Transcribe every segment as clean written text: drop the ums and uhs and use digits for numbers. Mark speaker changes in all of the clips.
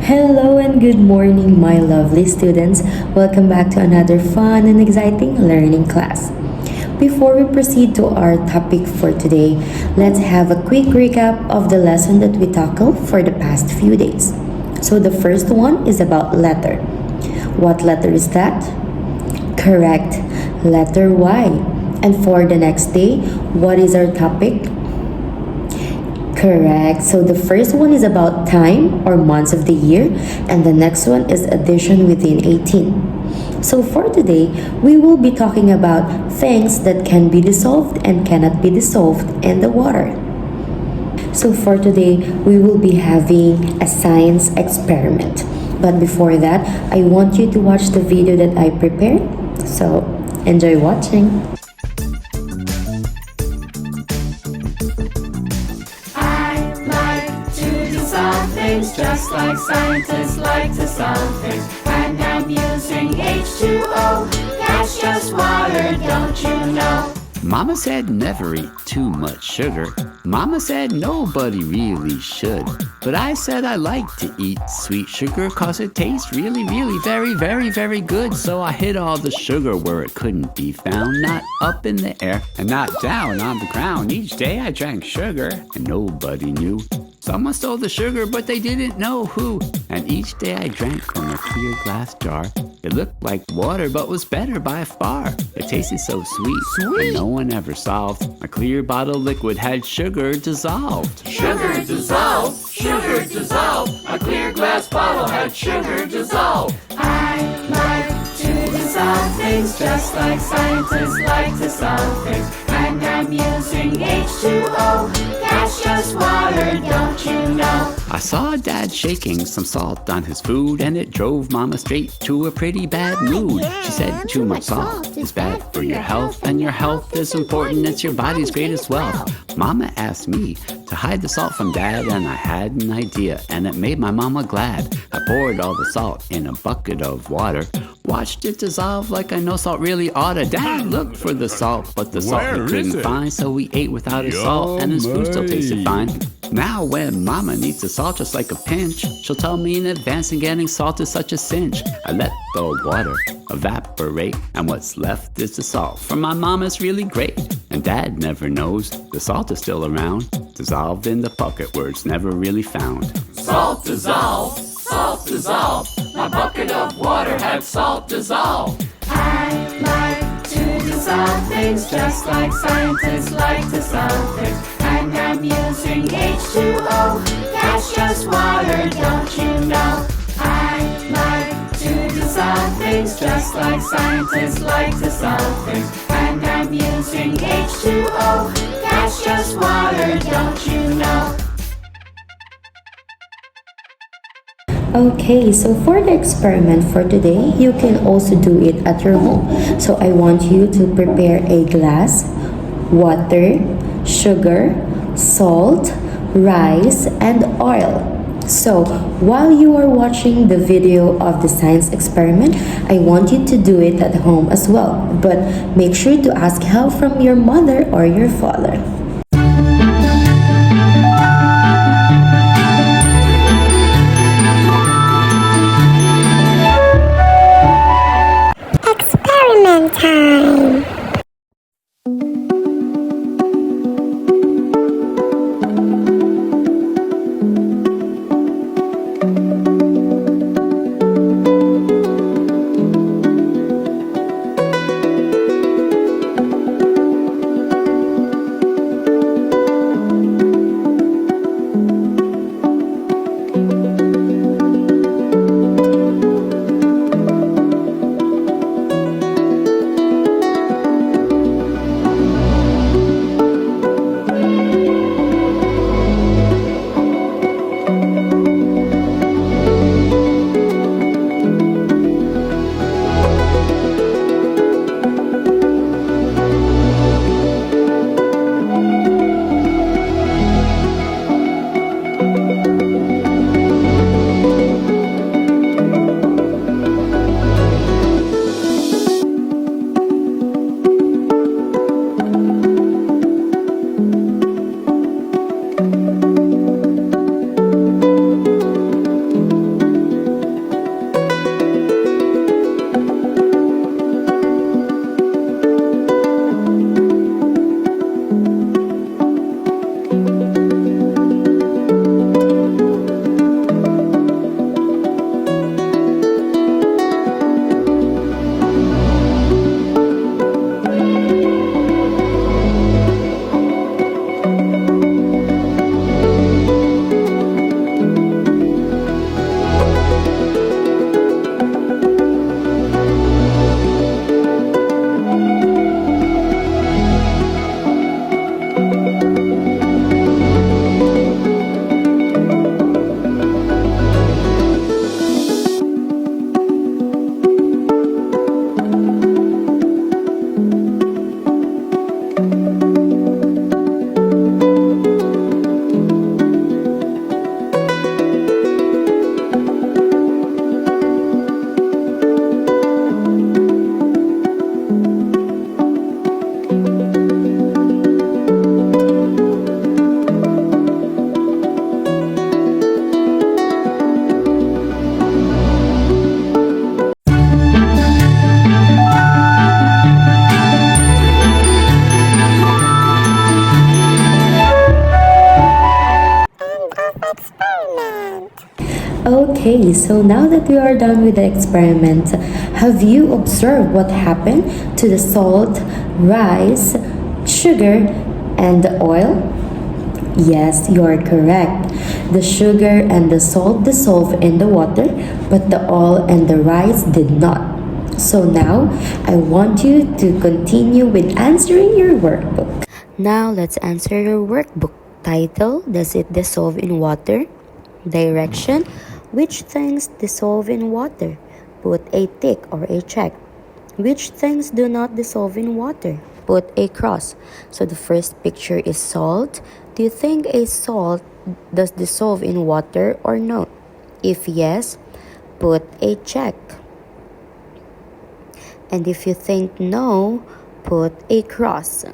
Speaker 1: Hello and good morning, my lovely students. Welcome back to another fun and exciting learning class. Before we proceed to our topic for today, let's have a quick recap of the lesson that we tackled for the past few days. So, the first one is about letter. What letter is that? Correct, letter Y. And for the next day, what is our topic? Correct. So the first one is about time or months of the year, and the next one is addition within 18. So for today, we will be talking about things that can be dissolved and cannot be dissolved in the water. So for today, we will be having a science experiment. But before that, I want you to watch the video that I prepared. So enjoy watching.
Speaker 2: Things just like scientists like to solve things. And I'm using H2O, that's just water, don't you know?
Speaker 3: Mama said never eat too much sugar. Mama said nobody really should. But I said I like to eat sweet sugar cause it tastes really, very good. So I hid all the sugar where it couldn't be found, not up in the air and not down on the ground. Each day I drank sugar and nobody knew. Someone stole the sugar, but they didn't know who. And each day I drank from a clear glass jar. It looked like water, but was better by far. It tasted so sweet, and no one ever solved. A clear bottle liquid had sugar dissolved.
Speaker 2: Sugar dissolved, sugar dissolved. A clear glass bottle had sugar dissolved. I like to dissolve things just like scientists like to solve things. And I'm using H2O, that's just water, don't you know?
Speaker 3: I saw Dad shaking some salt on his food, and it drove Mama straight to a pretty bad mood. She said too much salt is bad for your health, and your health is important, it's your body's greatest wealth. Mama asked me to hide the salt from Dad, and I had an idea, and it made my mama glad. I poured all the salt in a bucket of water, watched it dissolve like I know salt really oughta. Dad looked for the salt, but the salt he couldn't find, so he ate without his salt, and his food still tasted fine. Now when Mama needs the salt just like a pinch, she'll tell me in advance, and getting salt is such a cinch. I let the water evaporate, and what's left is the salt. For my mama's really great, and Dad never knows the salt is still around, dissolved in the bucket where it's never really found.
Speaker 2: Salt dissolved, salt dissolved. My bucket of water had salt dissolved. I like to dissolve things just like scientists like to solve things. And I'm using H2O, that's just water, don't you know? I like to dissolve things just like scientists like to solve things. And I'm using H2O, that's just water, don't you know?
Speaker 1: Okay, so for the experiment for today, you can also do it at your home. So I want you to prepare a glass, water, sugar, salt, rice, and oil. So while you are watching the video of the science experiment, I want you to do it at home as well. But make sure to ask help from your mother or your father.
Speaker 4: Experiment time!
Speaker 1: Okay, so now that we are done with the experiment, have you observed what happened to the salt, rice, sugar, and the oil? Yes, you are correct. The sugar and the salt dissolved in the water, but the oil and the rice did not. So now, I want you to continue with answering your workbook. Now, let's answer your workbook. Title: Does it dissolve in water? Direction: which things dissolve in water? Put a tick or a check. Which things do not dissolve in water? Put a cross. So the first picture is salt. Do you think a salt does dissolve in water or no? If yes, put a check. And if you think no, put a cross.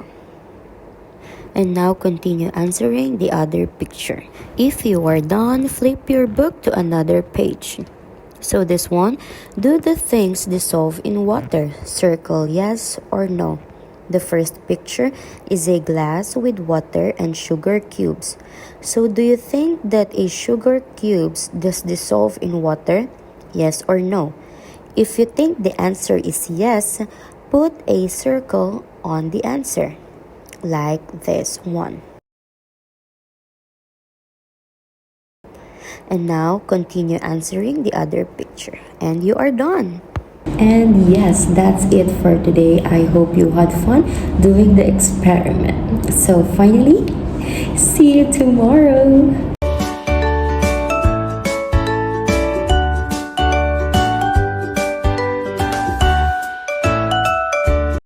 Speaker 1: And now continue answering the other picture. If you are done, flip your book to another page. So this one, do the things dissolve in water? Circle yes or no. The first picture is a glass with water and sugar cubes. So do you think that a sugar cubes does dissolve in water? Yes or no? If you think the answer is yes, put a circle on the answer, like this one. And now continue answering the other picture. And you are done. And yes, that's it for today. I hope you had fun doing the experiment. So finally, see you tomorrow.